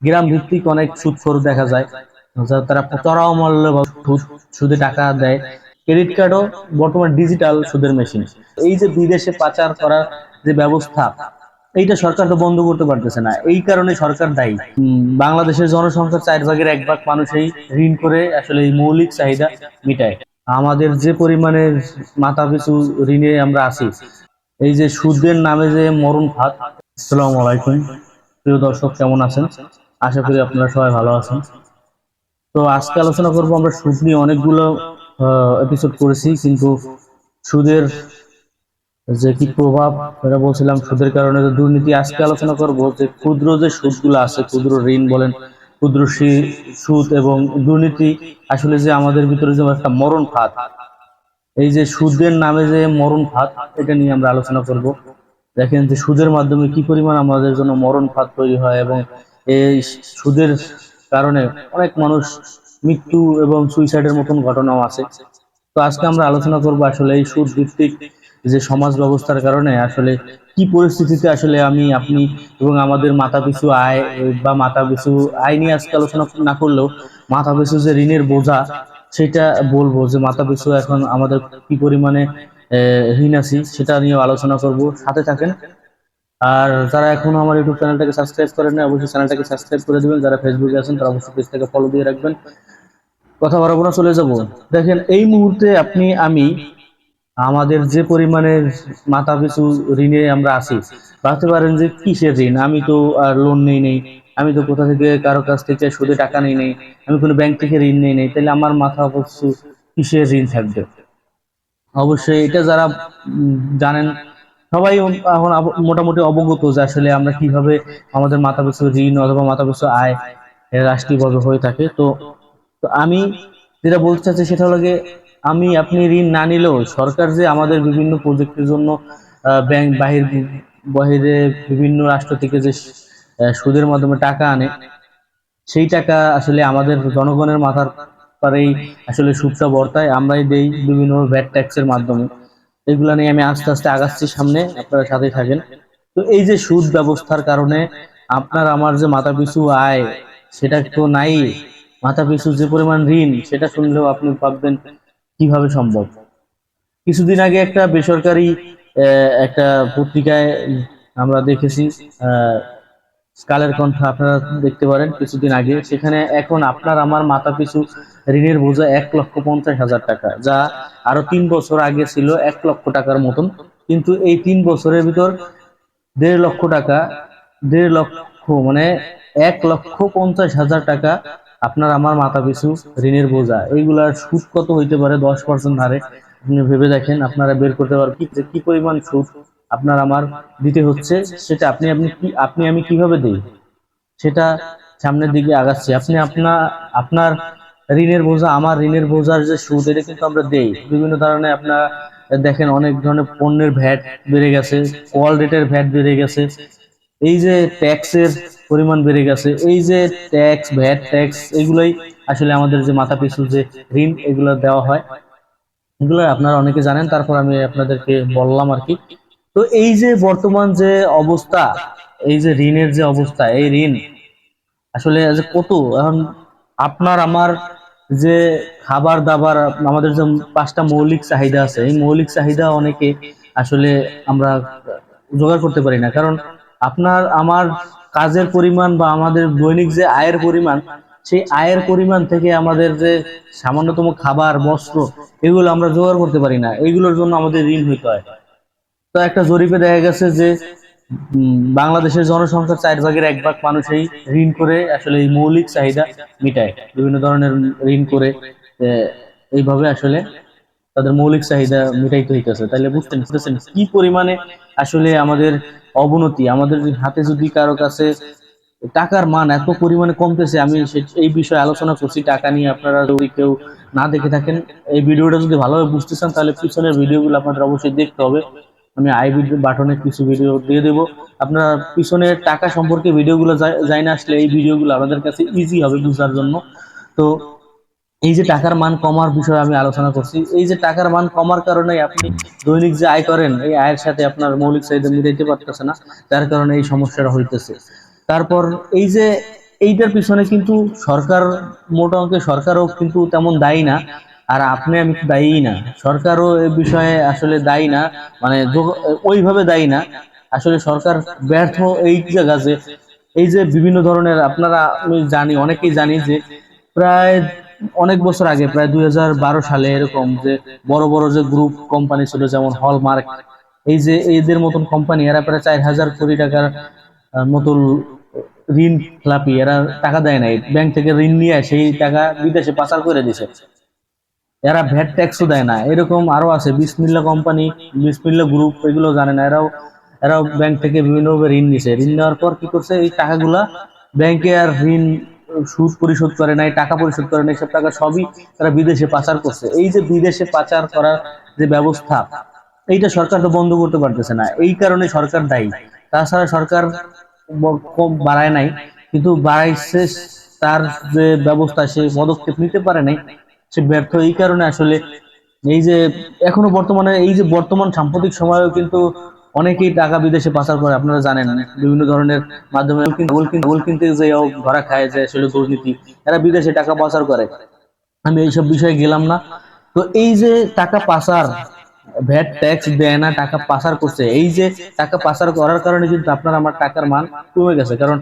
গ্রাম ভিত্তিক অনেক সুদখোর দেখা যায়, তারা চড়া মূল্যে সুদে টাকা দেয়। ক্রেডিট কার্ডও বর্তমান ডিজিটাল সুদের মেশিন। এই যে বিদেশে পাচার করার যে ব্যবস্থা, এইটা সরকার তো বন্ধ করতে পারতেছে না, এই কারণে সরকার দায়ী। বাংলাদেশের জনসংখ্যার 4 ভাগের 1 ভাগ মানুষই ঋণ করে আসলে এই মৌলিক চাহিদা মিটায়। আমাদের যে পরিমাণে মাথাপিছু ঋণে আমরা আছি, এই যে সুদের নামে যে মরণ ফাঁদ। আসসালামু আলাইকুম, প্রিয় দর্শক, কেমন আছেন? আশা করি আপনারা সবাই ভালো আছেন। তো আজকে আলোচনা করব, আমরা সুদ নিয়ে অনেকগুলো এপিসোড করেছি, কিন্তু সুদের যে কি প্রভাব, এটা বলছিলাম সুদের কারণে যে দুর্নীতি। আজকে আলোচনা করব যে ক্ষুদ্র যে সুদগুলো আছে, ক্ষুদ্র ঋণ বলেন, ক্ষুদ্র সুদ এবং দুর্নীতি, আসলে যে আমাদের ভিতরে যে একটা মরণ ফাঁদ, এই যে সুদের নামে যে মরণ ফাঁদ, এটা নিয়ে আমরা আলোচনা করব। দেখেন যে সুদের মাধ্যমে কি পরিমাণ আমাদের জন্য মরণ ফাঁদ তৈরি হয়, এবং এই সুদের কারণে অনেক মানুষ মৃত্যু এবং সুইসাইডের মতন ঘটনাও আছে। তো আজকে আমরা আলোচনা করব আসলে এই সুদ ভিত্তিক যে সমাজ ব্যবস্থার কারণে আসলে কি পরিস্থিতিতে আসলে আমি আপনি এবং আমাদের মাথাপিছু আয় বা মাথাপিছু আয় নিয়ে আজকে আলোচনা না করলেও মাথাপিছু যে ঋণের বোঝা, সেটা বলবো যে মাথাপিছু এখন আমাদের কি পরিমাণে ঋণ আছি, সেটা নিয়ে আলোচনা করব। সাথে থাকেন। আর যারা এখনো আমার ইউটিউব চ্যানেলটাকে সাবস্ক্রাইব করেন না, অবশ্যই চ্যানেলটাকে সাবস্ক্রাইব করে দিবেন। যারা ফেসবুকে আছেন তারা অবশ্যই পেজটাকে ফলো দিয়ে রাখবেন। কথা বাড়াবো না, চলে যাব। দেখেন, এই মুহূর্তে আপনি আমি আমাদের যে পরিমাণে মাথাপিছু ঋণে আমরা আছি, ভাবতে পারেন যে কিসের ঋণ, আমি তো আর লোন নেই, আমি তো কোথা থেকে কারো কাছ থেকে সুদে টাকা নেই, আমি কোনো ব্যাংক থেকে ঋণ নেই, তাহলে আমার মাথা পিছু কিসের ঋণ থাকবে? অবশ্যই এটা যারা জানেন, সবাই এখন মোটামুটি অবগত যে আসলে আমরা কিভাবে আমাদের মাথাপিছু ঋণ অথবা মাথাপিছু আয় রাষ্ট্রীয়ভাবে হয়ে থাকে। তো তো আমি যেটা বলতে চাচ্ছি সেটা হলো গিয়ে, আমি আপনি ঋণ না নিলেও সরকার যে আমাদের বিভিন্ন প্রজেক্টের জন্য ব্যাংক বাহিরে বিভিন্ন রাষ্ট্র থেকে যে সুদের মাধ্যমে টাকা আনে, সেই টাকা আসলে আমাদের জনগণের মাথার পারেই আসলে সুদটা বর্তায়, আমরাই দেই বিভিন্ন ভ্যাট ট্যাক্সের মাধ্যমে। এগুলা নিয়ে আমি আস্তে আস্তে আগাচ্ছি সামনে, আপনারা সাথেই থাকেন। তো এই যে সুদ ব্যবস্থার কারণে আপনার আমার যে মাথাপিছু আয়, সেটা তো নাই। মাথাপিছু যে পরিমাণ ঋণ, সেটা শুনলেও আপনি ভাববেন কিভাবে সম্ভব। কিছুদিন আগে একটা বেসরকারি একটা পত্রিকায় আমরা দেখেছি, কালের কণ্ঠ আপনারা দেখতে পারেন কিছুদিন আগে, সেখানে এখন আপনার আমার মাথাপিছু ঋণের বোঝা 1,50,000 টাকা, যা আরো 3 বছর আগে ছিল 1 লক্ষ টাকার মতন। কিন্তু এই 3 বছরের ভিতর 1.5 লক্ষ টাকা, 1.5 লক্ষ মানে 1,50,000 টাকা আপনার আমার মাথাপিছু ঋণের বোঝা। এইগুলার সুদ কত হইতে পারে? 10% হারে আপনি ভেবে দেখেন, আপনারা বের করতে পারবেন যে কি পরিমাণ সুদ আপনার আমার দিতে হচ্ছে। সেটা আপনি আমি কিভাবে দেই, সেটা সামনের দিকে আগাচ্ছি। আপনার ঋণের বোঝা, আমার ঋণের বোঝার যে সুদ, এটা কিন্তু আমরা দেই বিভিন্ন ধরনের। আপনারা দেখেন অনেক ধরনের পণ্যের ভ্যাট বেড়ে গেছে, কল রেটের ভ্যাট বেড়ে গেছে, এই যে ট্যাক্সের পরিমাণ বেড়ে গেছে, এই যে ট্যাক্স, ভ্যাট ট্যাক্স, এগুলোই আসলে আমাদের যে মাথাপিছু যে ঋণ, এগুলো দেওয়া হয়। এগুলো আপনারা অনেকে জানেন, তারপর আমি আপনাদেরকে বললাম আর কি। তো এই যে বর্তমান যে অবস্থা, এই যে ঋণের যে অবস্থা, এই ঋণ আসলে যে কত এখন আপনার আমার যে খাবার দাবার, আমাদের যে 5টা মৌলিক চাহিদা আছে, এই মৌলিক চাহিদা অনেকে আসলে আমরা জোগাড় করতে পারি না। কারণ আপনার আমার কাজের পরিমাণ বা আমাদের দৈনিক যে আয়ের পরিমাণ, সেই আয়ের পরিমাণ থেকে আমাদের যে সামান্যতম খাবার, বস্ত্র, এগুলো আমরা জোগাড় করতে পারি না। এইগুলোর জন্য আমাদের ঋণ হইতে হয়। তো একটা জরিপে দেখা গেছে যে বাংলাদেশের জনসংখ্যার 4 ভাগের 1 ভাগ মানুষই ঋণ করে আসলে এই মৌলিক চাহিদা মিটায়, বিভিন্ন ধরনের ঋণ করে আহ, এইভাবে আসলে তাদের মৌলিক চাহিদা মিটাইতে হইতেছে। তাহলে বুঝতেছেন কি পরিমাণে আসলে আমাদের অবনতি। আমাদের হাতে যদি কারো কাছে টাকার মান এত পরিমাণে কমতেছে, আমি এই বিষয়ে আলোচনা করছি টাকা নিয়ে। আপনারা যদি কেউ না দেখে থাকেন, এই ভিডিওটা যদি ভালোভাবে বুঝতে চান, তাহলে পিছনের ভিডিওগুলো আপনাদের অবশ্যই দেখতে হবে। আমি আই ভিডিও বাটনে কিছু ভিডিও দিয়ে দেবো। আপনার পিছনের টাকা সম্পর্কে ভিডিওগুলো যাই না আসলে, এই ভিডিওগুলো আমাদের কাছে ইজি হবে বুঝার জন্য। তো এই যে টাকার মান কমার বিষয়ে আমি আলোচনা করছি, এই যে টাকার মান কমার কারণে আপনি দৈনিক যে আয় করেন, এই আয়ের সাথে আপনার মৌলিক চাহিদা মিটাইতে পারতেছে না, যার কারণে এই সমস্যাটা হইতেছে। তারপর এই যে এইটার পিছনে কিন্তু সরকার, মোটা অঙ্কের সরকারও কিন্তু তেমন দায়ী না, আর আপনি আমি তো দায়ী না, সরকারও এই বিষয়ে আসলে দায়ী না, মানে ওইভাবে দায়ী না। আসলে সরকার ব্যর্থ এই জায়গা যে এই যে বিভিন্ন ধরনের, আপনারা আমি জানি, অনেকেই জানি যে প্রায় অনেক বছর আগে, প্রায় 2012 সালে এরকম যে বড় বড় যে গ্রুপ কোম্পানি ছিল, যেমন হলমার্ক, এই যে এদের মতন কোম্পানি, এরা প্রায় 4,000 কোটি টাকার মতো ঋণ খেলাপি, এরা টাকা দেয় নাই, ব্যাংক থেকে ঋণ নিয়ে সেই টাকা বিদেশে পাচার করে দিছে। এরা ভ্যাট ট্যাক্সও দেয় না। এরকম আরো আছে, বিসমিল্লা কোম্পানি, বিসমিল্লা গ্রুপ, এগুলো জানে না, এরাও ব্যাংক থেকে বিভিন্নভাবে ঋণ নিছে। ঋণ নেওয়ার পর কি করছে, এই টাকাগুলা ব্যাংকে আর ঋণ সুদ পরিশোধ করে নাই, টাকা পরিশোধ করে নাই, সব টাকা সবই তারা বিদেশে পাচার করছে। এই যে বিদেশে পাচার করার যে ব্যবস্থা, এইটা সরকার তো বন্ধ করতে পারতেছে না, এই কারণে সরকার দায়ী। তাছাড়া সরকার কম বাড়ায় নাই, কিন্তু বাড়াইছে, তার যে ব্যবস্থা, সে পদক্ষেপ নিতে পারে নাই, সে ব্যর্থ। এই কারণে আসলে এই যে এখনো বর্তমানে, এই যে বর্তমান সাম্প্রতিক সময়েও কিন্তু অনেকেই টাকা বিদেশে পাচার করে, আপনারা জানেন, বিভিন্ন ধরনের মাধ্যমে গোল কিনতে যে ধরা খায়, যে আসলে দুর্নীতি, এরা বিদেশে টাকা পাচার করে। আমি এইসব বিষয়ে গেলাম না। তো এই যে টাকা পাচার, ভ্যাট ট্যাক্স দেয় না, টাকা পাচার করছে, এই যে টাকা পাচার করার কারণে কিন্তু আপনার আমার টাকার মান কমে গেছে। কারণ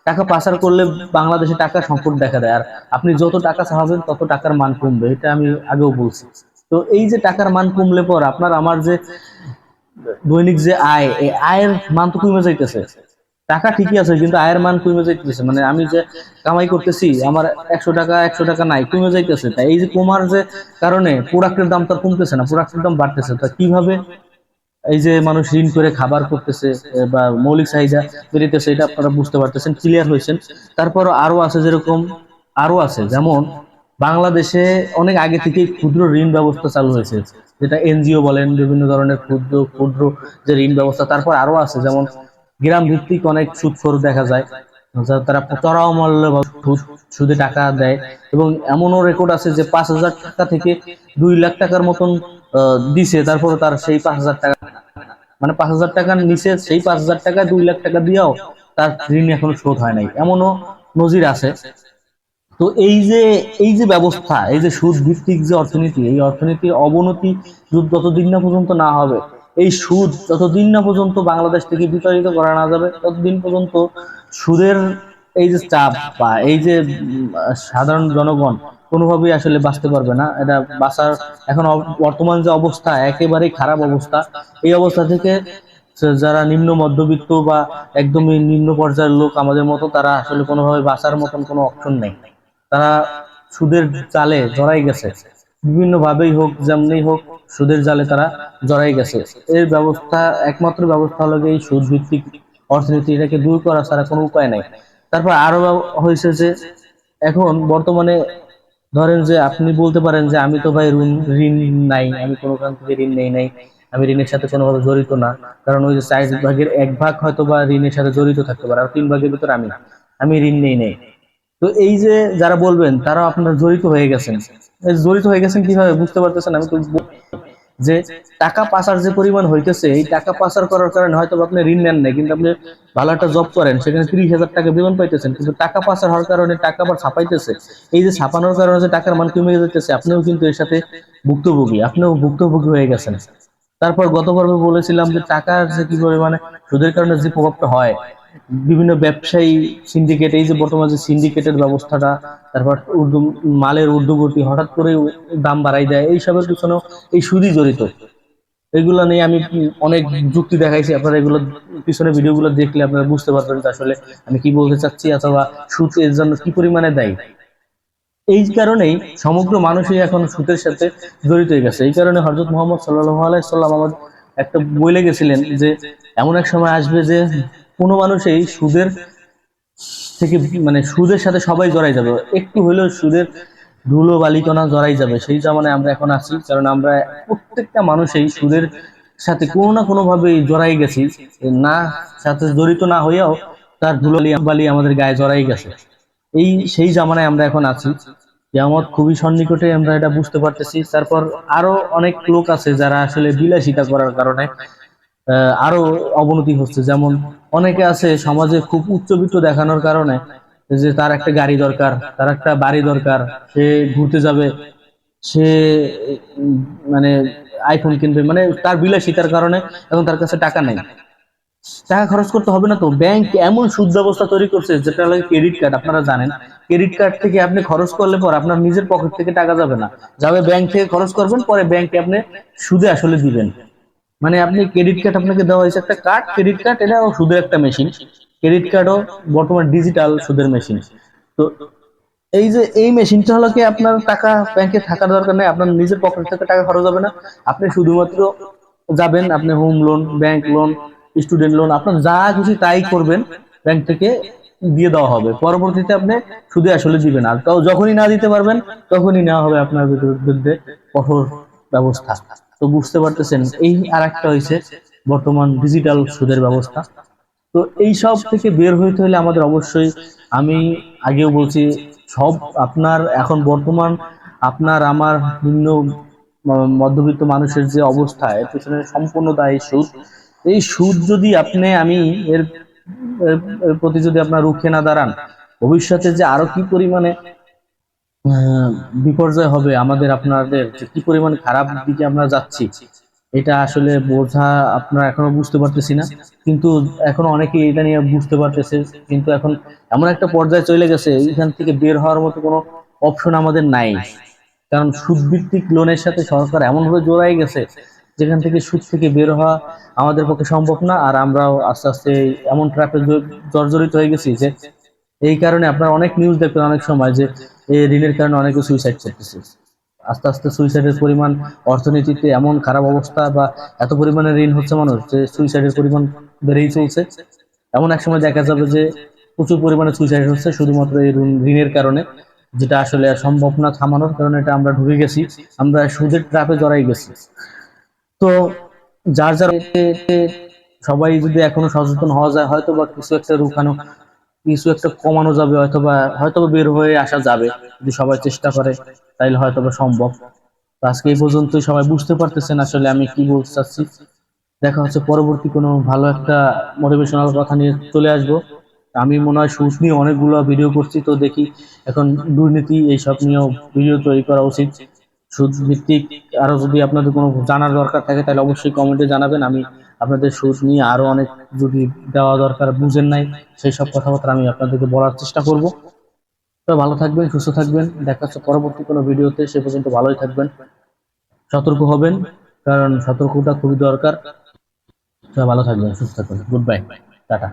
টাকা পাচার করলে বাংলাদেশে টাকার সংকট দেখা দেয়, আর আপনি যত টাকা চাহাবেন তত টাকার মান কমবে, এটা আমি আগেও বলছি। তো এই যে টাকার মান কমলে পর আপনার আমার যে দৈনিক যে আয়, এই আয়ের মান তো কমে যাইতেছে। টাকা ঠিকই আছে, কিন্তু আয়ের মান কমে যাইতেছে, মানে আমি যে কামাই করতেছি, আমার 100 টাকা নাই, কমে যাইতেছে। তাই এই যে কমার যে কারণে প্রোডাক্টের দাম তো আর কমতেছে না, প্রোডাক্টের দাম বাড়তেছে। তা কিভাবে এই যে মানুষ ঋণ করে খাবার করতেছে, বা মৌলিক চাহিদা বেরিতেছে, এটা আপনারা বুঝতে পারতেছেন, ক্লিয়ার হয়েছেন। তারপর আরো আছে, যেরকম আরো আছে, যেমন বাংলাদেশে অনেক আগে থেকেই ক্ষুদ্র ঋণ ব্যবস্থা চালু হয়েছে, যেটা এনজিও বলেন, বিভিন্ন ধরনের ক্ষুদ্র ক্ষুদ্র যে ঋণ ব্যবস্থা। তারপর আরো আছে, যেমন গ্রাম ভিত্তিক অনেক সুদখোর দেখা যায়, তারা চড়া মূল্যে সুদে টাকা দেয়। এবং এমনও রেকর্ড আছে যে 5,000 টাকা থেকে 2 লাখ টাকার মতন দিছে, তারপরে তার সেই 5,000 টাকা, মানে 5,000 টাকার নিচে সেই 5,000 টাকা 2 লাখ টাকা দিয়েও তার ঋণ এখনো শোধ হয় নাই, এমনও নজির আছে। তো এই যে ব্যবস্থা, এই যে সুদ ভিত্তিক যে অর্থনীতি, এই অর্থনীতির অবনতি যতদিন না পর্যন্ত না হবে, এই সুদ যতদিন না পর্যন্ত বাংলাদেশ থেকে বিতাড়িত করা না যাবে, ততদিন পর্যন্ত সুদের এই যে চাপ, বা এই যে সাধারণ জনগণ কোনোভাবেই আসলে বাঁচতে পারবে না। এটা বাঁচার এখন বর্তমান যে অবস্থা, একেবারেই খারাপ অবস্থা। এই অবস্থা থেকে যারা নিম্ন মধ্যবিত্ত বা একদমই নিম্ন পর্যায়ের লোক আমাদের মতো, তারা আসলে কোনোভাবে বাঁচার মতন কোনো অপশন নেই। তারা সুদের জালে জড়াই গেছে, বিভিন্ন ভাবেই হোক, যেমনি হোক, সুদের জালে তারা জড়াই গেছে। এর ব্যবস্থা, একমাত্র ব্যবস্থা হলো এই সুদ ভিত্তিক অর্থনীতি, এটাকে দূর করা ছাড়া কোনো উপায় নাই। তারপর আরো হয়েছে যে এখন বর্তমানে ধরেন যে আপনি বলতে পারেন যে আমি তো ভাই ঋণ নাই, আমি কোনোখান থেকে ঋণ নেই নাই, আমি ঋণের সাথে কোনোভাবে জড়িত না। কারণ ওই যে 4 ভাগের 1 ভাগ হয়তো বা ঋণের সাথে জড়িত থাকতে পারে, আর 3 ভাগের ভিতর আমি ঋণ নেই নেই। তো এই যে যারা বলবেন, তারা আপনার জড়িত হয়ে গেছেন। এই জড়িত হয়ে গেছেন কিভাবে বুঝতে পারতেছেন? আমি তো যে টাকা পাচার যে পরিমাণ হইতেছে, এই টাকা পাচার করার কারণে হয়তো আপনি ঋণ নেন নাই, কিন্তু আপনি ভালো একটা জব করেন, সেখানে 30,000 টাকা বেতন পাইতেছেন, কিন্তু টাকা পাচার হওয়ার কারণে টাকা আবার ছাপাইতেছে। এই যে ছাপানোর কারণে যে টাকার মান কমে যেতেছে, আপনিও কিন্তু এর সাথে ভুক্তভোগী হয়ে গেছেন। তারপর গত পর্বে বলেছিলাম যে টাকার যে কি পরিমাণে সুদের কারণে যে প্রভাবটা হয়, বিভিন্ন ব্যবসায়ী সিন্ডিকেট, এই যে বর্তমানে যে সিন্ডিকেটের ব্যবস্থাটা, তারপর মালের ঊর্ধ্বগতি, হঠাৎ করে দাম বাড়াই দেয়, এইসবের পিছনেও এই সুদই জড়িত। এগুলো নিয়ে আমি অনেক যুক্তি দেখাইছি, আপনারা এগুলো পিছনে ভিডিওগুলো দেখলে আপনারা বুঝতে পারবেন যে আসলে আমি কি বলতে চাচ্ছি, অথবা সুদ এর জন্য কি পরিমাণে দায়ী। এই কারণেই সমগ্র মানুষই এখন সুদের সাথে জড়িত হয়ে গেছে। এই কারণে হযরত মুহাম্মদ সাল্লাল্লাহু আলাইহি সাল্লাম আমাদের একটা বলে গেছিলেন যে এমন এক সময় আসবে যে কোনো মানুষই সুদের থেকে, মানে সুদের সাথে সবাই জড়াই যাবে, একটু হলেও সুদের ধুলো বালিকণা জড়াই যাবে। সেই জামানায় আমরা এখন আছি, কারণ আমরা প্রত্যেকটা মানুষই সুদের সাথে কোনো না কোনো ভাবে জড়াই গেছি, না সাথে জড়িত না হইয়াও তার ধুলো বালি আমাদের গায়ে জড়াই গেছে। সেই জামানায় আমরা এখন আছি, কিয়ামত খুবই সন্নিকটে, আমরা এটা বুঝতে পারতেছি। তারপর আরো অনেক লোক আছে যারা আসলে বিলাসিতা করার কারণে আরো অবনতি হচ্ছে। যেমন অনেকে আছে সমাজে খুব উচ্চবিত্ত দেখানোর কারণে যে তার একটা গাড়ি দরকার, তার একটা বাড়ি দরকার, সে ঘুরতে যাবে, সে উম, মানে আইফোন কিনবে, মানে তার বিলাসিতার কারণে এখন তার কাছে টাকা নেই। টাকা খরচ করতে হবে না, তো ব্যাংক এমন সুদ ব্যবস্থা তৈরি করছে যেটা লাগে ক্রেডিট কার্ড। আপনারা জানেন ক্রেডিট কার্ড থেকে আপনি খরচ করলে পর আপনার নিজের পকেট থেকে টাকা যাবে না, যাবে ব্যাংক থেকে, খরচ করবেন পরে ব্যাংকে আপনি সুদে আসলে দিবেন। মানে আপনি ক্রেডিট কার্ড, আপনাকে দেওয়া হয়েছে একটা কার্ড, ক্রেডিট কার্ড, এটাও সুদের একটা মেশিন। ক্রেডিট কার্ডও বর্তমান ডিজিটাল সুদের মেশিন। তো এই যে এই মেশিনটা হলো কি, আপনার টাকা ব্যাংকে থাকার দরকার নেই, আপনার নিজের পকেট থেকে টাকা খরচ হবে না। আপনি শুধুমাত্র যাবেন, আপনি home loan, bank loan, student loan, আপনার যা খুশি তাই করবেন, ব্যাংক থেকে দিয়ে দেওয়া হবে, পরবর্তীতে আপনি সুদে আসলে দিবেন। আর তাও যখনই না দিতে পারবেন তখনই নেওয়া হবে আপনার বিরুদ্ধে কঠোর ব্যবস্থা। তো বুঝতে পারতেছেন, এই আর একটা হয়েছে বর্তমান ডিজিটাল সুদের ব্যবস্থা। তো এই সব থেকে বের হইতে হলে আমাদের অবশ্যই, আমি আগেও বলছি, সব আপনার এখন বর্তমান আপনার আমার নিম্ন মধ্যবিত্ত মানুষের যে অবস্থা, এর পিছনে সম্পূর্ণ দায়ী সুদ। এই সুদ যদি আপনি আমি এর এর প্রতি যদি আপনার রুখে না দাঁড়ান, ভবিষ্যতে যে আরো কি পরিমাণে বিপর্যয় হবে আমাদের আপনাদের, যে কি পরিমাণ খারাপ দিকে আমরা যাচ্ছি, এটা আসলে বোঝা আপনারা এখনো বুঝতে পারতেছি না। কিন্তু এখন অনেকেই এটা নিয়ে বুঝতে পারতেছে, কিন্তু এখন এমন একটা পর্যায়ে চলে গেছে, এখান থেকে বের হওয়ার মতো কোনো অপশন আমাদের নাই। কারণ সুদ ভিত্তিক লোনের সাথে সরকার এমন ভাবে জড়াই গেছে, যেখান থেকে সুদ থেকে বের হওয়া আমাদের পক্ষে সম্ভব না। আর আমরাও আস্তে আস্তে এমন ট্র্যাপে জর্জরিত হয়ে গেছি যে এই কারণে আপনারা অনেক নিউজ দেখবেন অনেক সময় যে এই ঋণের কারণে অনেকে সুইসাইড করতেছে। আস্তে আস্তে সুইসাইডের পরিমাণ, অর্থনীতিতে এমন খারাপ অবস্থা, বা এত পরিমাণে ঋণ হচ্ছে মানুষ যে সুইসাইডের পরিমাণ বেড়েই চলছে। এমন এক সময় দেখা যাবে যে প্রচুর পরিমাণে সুইসাইড হচ্ছে শুধুমাত্র এই ঋণের কারণে, যেটা আসলে আর সম্ভব না থামানোর, কারণ এটা আমরা ঢুকে গেছি, আমরা সুদের ট্র্যাপে জড়াই গেছি। তো যার যার সবাই যদি এখনো সচেতন হওয়া যায়, হয়তো বা কিছু একটা রুখানো, কিছু একটা কমানো যাবে, হয়তোবা বের হয়ে আসা যাবে যদি সবাই চেষ্টা করে, তাইলে হয়তোবা সম্ভব। তো আজকে এই পর্যন্তই, সবাই বুঝতে পারতেছেন আসলে আমি কি বলতে চাচ্ছি। দেখা হচ্ছে পরবর্তী কোনো ভালো একটা মোটিভেশনাল কথা নিয়ে চলে আসবো। আমি মনে হয় সুদ নিয়ে অনেকগুলো ভিডিও করছি, তো দেখি এখন দুর্নীতি এইসব নিয়েও ভিডিও তৈরি করা উচিত। সুদ ভিত্তিক আরো যদি আপনাদের কোনো জানার দরকার থাকে তাহলে অবশ্যই কমেন্টে জানাবেন। আমি আপনাদের সুদ নিয়ে আরো অনেক যদি দেওয়া দরকার বুঝেন নাই, সেই সব কথাবার্তা আমি আপনাদেরকে বলার চেষ্টা করব। তো ভালো থাকবেন, সুস্থ থাকবেন, দেখা হচ্ছে পরবর্তী কোনো ভিডিওতে। সে পর্যন্ত ভালোই থাকবেন, সতর্ক হবেন, কারণ সতর্কতা খুবই দরকার। তো ভালো থাকবেন, সুস্থ থাকবেন, গুড বাই, টাটা।